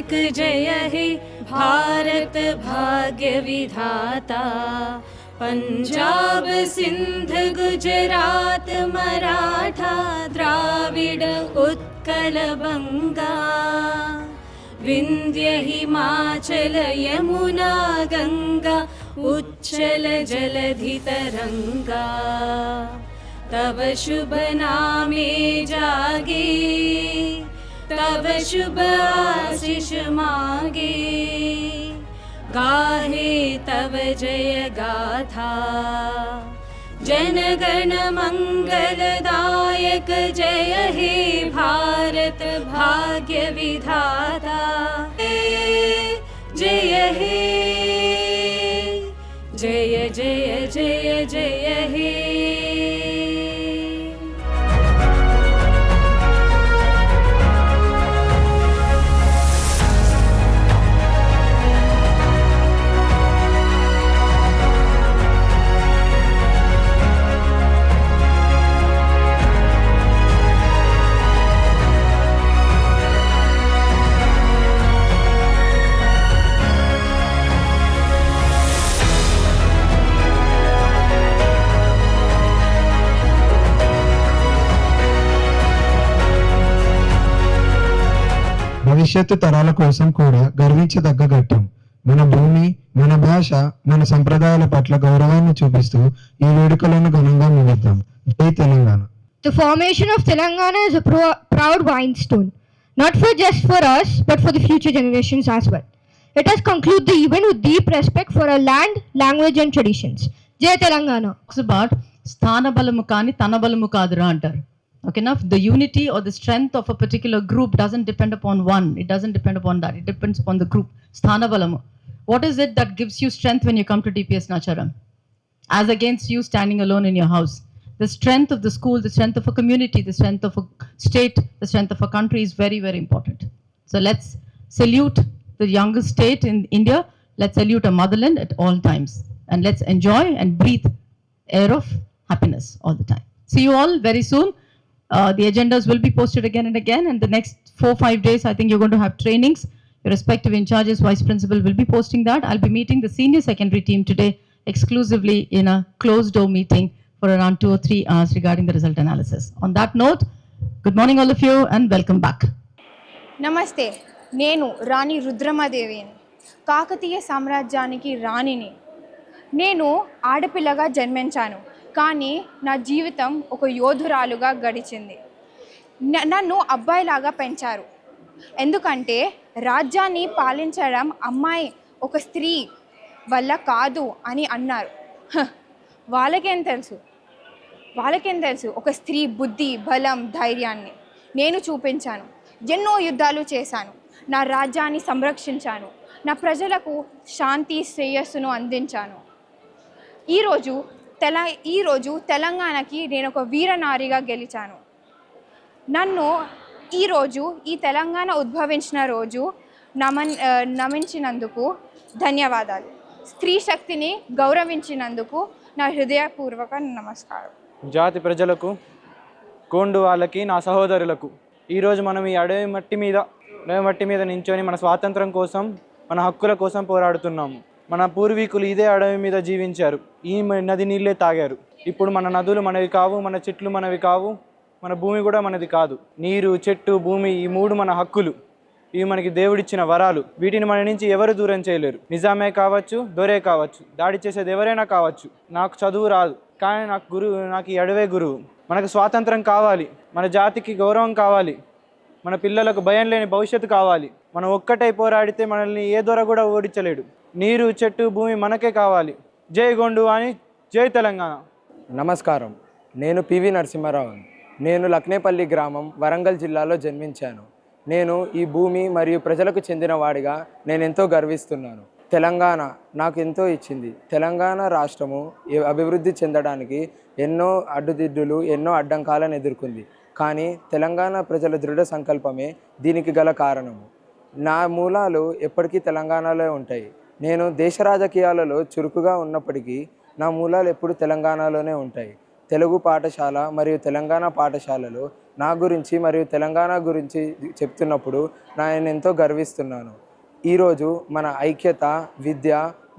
नायक जय हे भारत भाग्य विधाता। पंजाब सिंध गुजरात मराठा द्राविड उत्कल बंगा, विंध्य हिमाचल यमुना गंगा उच्चल जलधि तरंगा। तव शुभ नामे जागे, तव शुभ आशीष मांगे, गाहे तव जय गाथा। जन गण मंगलदायक जय हे भारत भाग्य विधाता। जय हे जय जय जय जय हे। భవిష్యత్తు తరాల కోసం కూడా గర్వించదగ్గ ఘట్టం. మన భూమి, మన భాష, మన సంప్రదాయాల పట్ల గౌరవాన్ని చూపిస్తూ ఈ వేడుకలను ఘనంగా ముగిద్దాం. జై Telangana. The formation of Telangana is a proud milestone, not just for us, but for the future generations as well. Let us conclude the event with deep respect for our land, language and traditions. Jai Telangana. Talks about sthana balamu kani tana balamu kadura antaru. Okay, enough. The unity or the strength of a particular group doesn't depend upon one. It doesn't depend upon that. It depends upon the group. Sthana balamu. What is it that gives you strength when you come to DPS Nacharam? As against you standing alone in your house. The strength of the school, the strength of a community, the strength of a state, the strength of a country is very, very important. So let's salute the youngest state in India. Let's salute our motherland at all times. And let's enjoy and breathe air of happiness all the time. See you all very soon. The agendas will be posted again and again, and the next 4-5 days I think you're going to have trainings. Your respective in charges, vice principal will be posting that. I'll be meeting the senior secondary team today exclusively in a closed door meeting for around 2 or 3 hours regarding the result analysis. On that note, good morning all of you and welcome back. నమస్తే, నేను రాణి రుద్రమాదేవిని, కాకతీయ సామ్రాజ్యానికి రాణిని. నేను ఆడపిల్లగా జన్మించాను, కానీ నా జీవితం ఒక యోధురాలుగా గడిచింది. నన్ను అబ్బాయిలాగా పెంచారు, ఎందుకంటే రాజ్యాన్ని పాలించడం అమ్మాయి ఒక స్త్రీ వల్ల కాదు అని అన్నారు. వాళ్ళకేం తెలుసు ఒక స్త్రీ బుద్ధి, బలం, ధైర్యాన్ని నేను చూపించాను. ఎన్నో యుద్ధాలు చేశాను, నా రాజ్యాన్ని సంరక్షించాను, నా ప్రజలకు శాంతి శ్రేయస్సును అందించాను. ఈరోజు తెలంగాణకి నేను ఒక వీరనారిగా గెలిచాను. నన్ను ఈరోజు ఈ తెలంగాణ ఉద్భవించిన రోజు నమించినందుకు ధన్యవాదాలు. స్త్రీ శక్తిని గౌరవించినందుకు నా హృదయపూర్వక నమస్కారం. జాతి ప్రజలకు, కోండు వాళ్ళకి, నా సహోదరులకు, ఈరోజు మనం ఈ అడవి మట్టి మీద నించొని మన స్వాతంత్రం కోసం, మన హక్కుల కోసం పోరాడుతున్నాము. మన పూర్వీకులు ఇదే అడవి మీద జీవించారు, ఈ నది నీళ్ళే తాగారు. ఇప్పుడు మన నదులు మనవి కావు, మన చెట్లు మనవి కావు, మన భూమి కూడా మనది కాదు. నీరు, చెట్టు, భూమి ఈ మూడు మన హక్కులు. ఇవి మనకి దేవుడిచ్చిన వరాలు. వీటిని మన నుంచి ఎవరు దూరం చేయలేరు. నిజామే కావచ్చు, దొరే కావచ్చు, దాడి చేసేది ఎవరైనా కావచ్చు. నాకు చదువు రాదు, కానీ నాకు ఈ అడవే గురువు. మనకు స్వాతంత్రం కావాలి, మన జాతికి గౌరవం కావాలి, మన పిల్లలకు భయం లేని భవిష్యత్తు కావాలి. మనం ఒక్కటై పోరాడితే మనల్ని ఏ దొర కూడా ఓడించలేడు. నీరు, చెట్టు, భూమి మనకే కావాలి. జై గొండు అని, జై తెలంగాణ. నమస్కారం, నేను పివి నరసింహారావు. నేను లక్నేపల్లి గ్రామం, వరంగల్ జిల్లాలో జన్మించాను. నేను ఈ భూమి మరియు ప్రజలకు చెందిన వాడిగా నేను ఎంతో గర్విస్తున్నాను. తెలంగాణ నాకు ఎంతో ఇచ్చింది. తెలంగాణ రాష్ట్రము అభివృద్ధి చెందడానికి ఎన్నో అడ్డుదిడ్డులు, ఎన్నో అడ్డంకాలను ఎదుర్కొంది. కానీ తెలంగాణ ప్రజల దృఢ సంకల్పమే దీనికి గల కారణము. నా మూలాలు ఎప్పటికీ తెలంగాణలో ఉంటాయి. నేను దేశ రాజకీయాలలో చురుకుగా ఉన్నప్పటికీ నా మూలాలు ఎప్పుడు తెలంగాణలోనే ఉంటాయి. తెలుగు పాఠశాల మరియు తెలంగాణ పాఠశాలలో నా గురించి మరియు తెలంగాణ గురించి చెప్తున్నప్పుడు నేను ఎంతో గర్విస్తున్నాను. ఈరోజు మన ఐక్యత, విద్య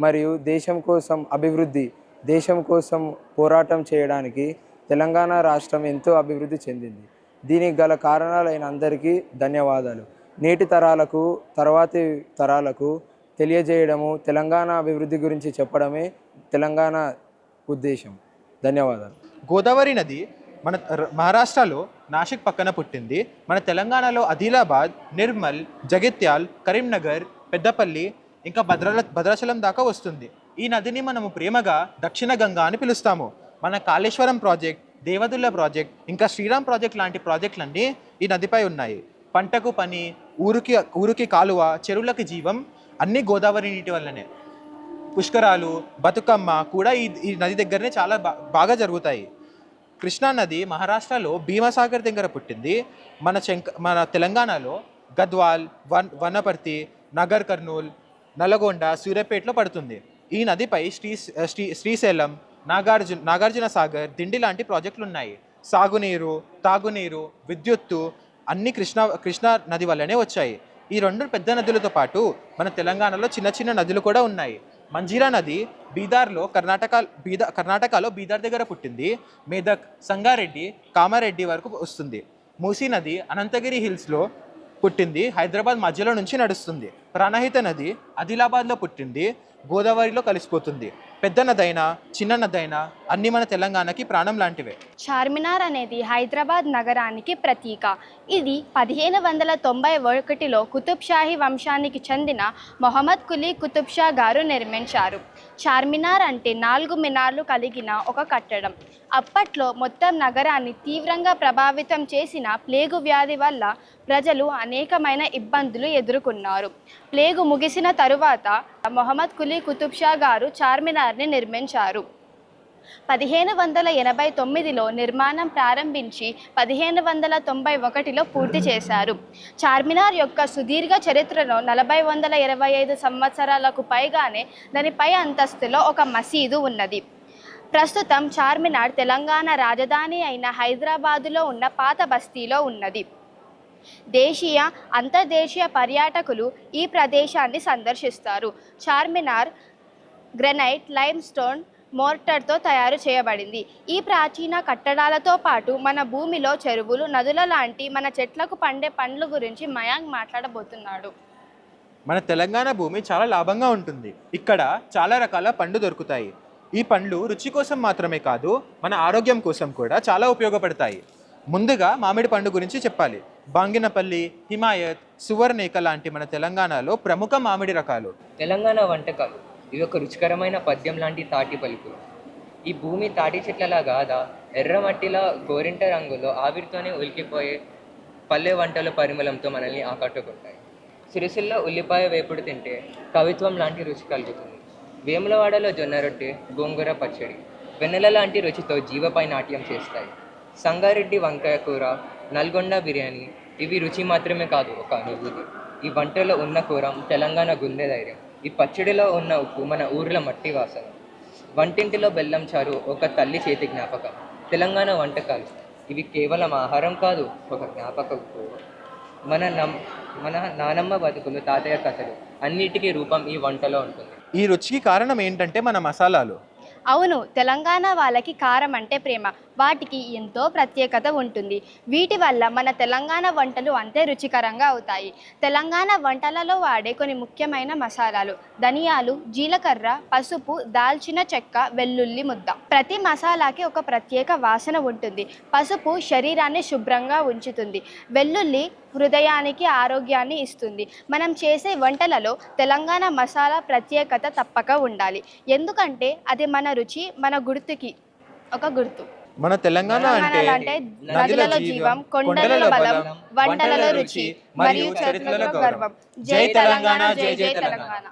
మరియు దేశం కోసం అభివృద్ధి, దేశం కోసం పోరాటం చేయడానికి తెలంగాణ రాష్ట్రం ఎంతో అభివృద్ధి చెందింది. దీనికి గల కారణాలైన అందరికీ ధన్యవాదాలు. నేటి తరాలకు, తర్వాతి తరాలకు తెలియజేయడము, తెలంగాణ అభివృద్ధి గురించి చెప్పడమే తెలంగాణ ఉద్దేశం. ధన్యవాదాలు. గోదావరి నది మన మహారాష్ట్రలో నాసిక్ పక్కన పుట్టింది. మన తెలంగాణలో ఆదిలాబాద్, నిర్మల్, జగిత్యాల్, కరీంనగర్, పెద్దపల్లి ఇంకా భద్రాచలం దాకా వస్తుంది. ఈ నదిని మనము ప్రేమగా దక్షిణ గంగా అని పిలుస్తాము. మన కాళేశ్వరం ప్రాజెక్ట్, దేవదుల్ల ప్రాజెక్ట్, ఇంకా శ్రీరామ్ ప్రాజెక్ట్ లాంటి ప్రాజెక్టులన్నీ ఈ నదిపై ఉన్నాయి. పంటకు పని, ఊరికి కాలువ, చెరువులకి జీవం అన్నీ గోదావరి నీటి వల్లనే. పుష్కరాలు, బతుకమ్మ కూడా ఈ నది దగ్గరనే చాలా బాగా జరుగుతాయి. కృష్ణా నది మహారాష్ట్రలో భీమసాగర్ దగ్గర పుట్టింది. మన తెలంగాణలో గద్వాల్, వనపర్తి, నగర్ కర్నూల్, నల్గొండ, సూర్యాపేటలో పడుతుంది. ఈ నదిపై శ్రీశైలం, నాగార్జున సాగర్, దిండి లాంటి ప్రాజెక్టులు ఉన్నాయి. సాగునీరు, తాగునీరు, విద్యుత్తు అన్నీ కృష్ణా నది వల్లనే వచ్చాయి. ఈ రెండు పెద్ద నదులతో పాటు మన తెలంగాణలో చిన్న చిన్న నదులు కూడా ఉన్నాయి. మంజీరా నది బీదార్లో కర్ణాటకలో బీదార్ దగ్గర పుట్టింది. మేదక్, సంగారెడ్డి, కామారెడ్డి వరకు వస్తుంది. మూసీ నది అనంతగిరి హిల్స్లో పుట్టింది. హైదరాబాద్ మధ్యలో నుంచి నడుస్తుంది. ప్రాణహిత నది ఆదిలాబాద్లో పుట్టింది. గోదావరిలో కలిసిపోతుంది. పెద్ద నదైనా చిన్న నదైనా అన్నీ మన తెలంగాణకి ప్రాణం లాంటివే. చార్మినార్ అనేది హైదరాబాద్ నగరానికి ప్రతీక. ఇది 1591లో కుతుబ్ షాహీ వంశానికి చెందిన మొహమ్మద్ కులీ కుతుబ్ షా గారు నిర్మించారు. చార్మినార్ అంటే 4 మినార్లు కలిగిన ఒక కట్టడం. అప్పట్లో మొత్తం నగరాన్ని తీవ్రంగా ప్రభావితం చేసిన ప్లేగు వ్యాధి వల్ల ప్రజలు అనేకమైన ఇబ్బందులు ఎదుర్కొన్నారు. ప్లేగు ముగిసిన తరువాత మొహమ్మద్ కులీ కుతుబ్ షా గారు చార్మినార్ని నిర్మించారు. 1589లో నిర్మాణం ప్రారంభించి 1591లో పూర్తి చేశారు. చార్మినార్ యొక్క సుదీర్ఘ చరిత్రలో 425 సంవత్సరాలకు పైగానే దానిపై అంతస్తులో ఒక మసీదు ఉన్నది. ప్రస్తుతం చార్మినార్ తెలంగాణ రాజధాని అయిన హైదరాబాదులో ఉన్న పాత బస్తీలో ఉన్నది. దేశీయ, అంతర్దేశీయ పర్యాటకులు ఈ ప్రదేశాన్ని సందర్శిస్తారు. చార్మినార్ గ్రనైట్, లైమ్ స్టోన్, మోర్టర్తో తయారు చేయబడింది. ఈ ప్రాచీన కట్టడాలతో పాటు మన భూమిలో చెరువులు, నదుల లాంటి మన చెట్లకు పండే పండ్ల గురించి మయాంక్ మాట్లాడబోతున్నాడు. మన తెలంగాణ భూమి చాలా లాభంగా ఉంటుంది. ఇక్కడ చాలా రకాల పండ్లు దొరుకుతాయి. ఈ పండ్లు రుచి కోసం మాత్రమే కాదు, మన ఆరోగ్యం కోసం కూడా చాలా ఉపయోగపడతాయి. ముందుగా మామిడి పండు గురించి చెప్పాలి. బాంగినపల్లి, హిమాయత్, సువర్ణేక లాంటి మన తెలంగాణలో ప్రముఖ మామిడి రకాలు. తెలంగాణ వంటకాలు ఇవి ఒక రుచికరమైన పద్యం లాంటి తాటి పలుకులు. ఈ భూమి తాటి చెట్లలా కాదా, ఎర్రమట్టిలా గోరింట రంగులో ఆవిరితోనే ఉలికిపోయే పల్లె వంటల పరిమళంతో మనల్ని ఆకట్టుకుంటాయి. సిరిసిల్లో ఉల్లిపాయ వేపుడు తింటే కవిత్వం లాంటి రుచి కలుగుతుంది. వేములవాడలో జొన్న రొట్టె, గోంగూర పచ్చడి వెన్నెల లాంటి రుచితో జీవపై నాట్యం చేస్తాయి. సంగారెడ్డి వంకాయ కూర, నల్గొండ బిర్యానీ ఇవి రుచి మాత్రమే కాదు, ఒక అనుభూతి. ఈ వంటలో ఉన్న కూర తెలంగాణ గుండె ధైర్యం. ఈ పచ్చడిలో ఉన్న ఉప్పు మన ఊర్ల మట్టి వాసన. వంటింటిలో బెల్లం చారు ఒక తల్లి చేతి జ్ఞాపకం. తెలంగాణ వంటకాలు ఇవి కేవలం ఆహారం కాదు, ఒక జ్ఞాపకం. మన నానమ్మ బతుకులు, తాతయ్య కథలు అన్నిటికీ రూపం ఈ వంటలో ఉంటుంది. ఈ రుచికి కారణం ఏంటంటే మన మసాలాలు. అవును, తెలంగాణ వాళ్ళకి కారం అంటే ప్రేమ. వాటికి ఎంతో ప్రత్యేకత ఉంటుంది. వీటి వల్ల మన తెలంగాణ వంటలు అంతే రుచికరంగా అవుతాయి. తెలంగాణ వంటలలో వాడే కొన్ని ముఖ్యమైన మసాలాలు: ధనియాలు, జీలకర్ర, పసుపు, దాల్చిన చెక్క, వెల్లుల్లి ముద్ద. ప్రతి మసాలాకి ఒక ప్రత్యేక వాసన ఉంటుంది. పసుపు శరీరాన్ని శుభ్రంగా ఉంచుతుంది. వెల్లుల్లి హృదయానికి ఆరోగ్యాన్ని ఇస్తుంది. మనం చేసే వంటలలో తెలంగాణ మసాలా ప్రత్యేకత తప్పక ఉండాలి. ఎందుకంటే అది మన రుచి, మన గుర్తుకి ఒక గుర్తు. మన తెలంగాణ అంటే నదులలో జీవం, కొండలలో బలం, వంటలలో రుచి మరియు చరిత్రలో గర్వం. జై తెలంగాణ, జై జై తెలంగాణ.